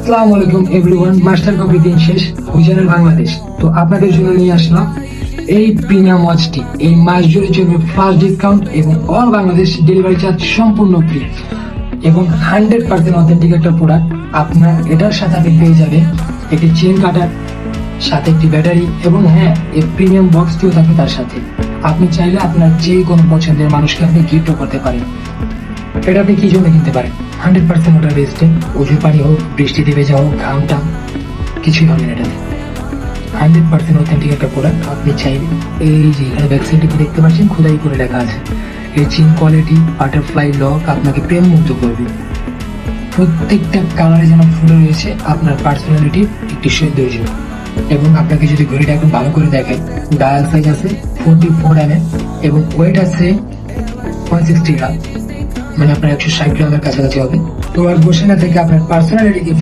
আসসালামু আলাইকুম everyone, master copy দিন শেষ চ্যানেল বাংলাদেশ। তো আপনাদের জন্য নিয়ে আসলাম এই প্রিমিয়াম ওয়াচটি। এই মাস জুড়ে চলবে ফার্স্ট ডিসকাউন্ট এবং অল বাংলাদেশ ডেলিভারি চার্জ সম্পূর্ণ ফ্রি এবং 100% অথেন্টিক একটা প্রোডাক্ট। আপনার এটার সাথে আপনি পেয়ে যাবেন একটি চেন কাটার, সাথে একটি ব্যাটারি এবং হ্যাঁ, এই প্রিমিয়াম বক্সটিও থাকে তার সাথে। আপনি চাইলে আপনার যে কোনো পছন্দের মানুষকে আপনি গিফটও করতে পারেন। এটা আপনি কি জন্য কিনতে পারেন? 100% ওটা রেজিস্ট্যান্ট। উজু পানি হোক, বৃষ্টিতে ভেজা হোক, ঘাম টাম কিছুই হবে না এটাতে। 100% অথেন্টিক একটা প্রোডাক্ট। আপনি চাইলে এই যে এখানে ব্যাক সাইডে দেখতে পাচ্ছেন খোদাই করে লেখা আছে, এই চেন কোয়ালিটি বাটারফ্লাই লক আপনাকে প্রেম মুগ্ধ করবে। প্রত্যেকটা কালারে যেন ফুলে রয়েছে আপনার পার্সোনালিটির একটি সৌন্দর্য। এবং আপনাকে যদি ঘড়িটা একটু ভালো করে দেখেন, ডায়াল সাইজ আছে 44 mm এবং ওয়েট আছে 160 গ্রাম, মানে আপনার 160 গ্রামের কাছাকাছি হবে। তো আর বসে না থেকে আপনার পার্সোনালিটিকে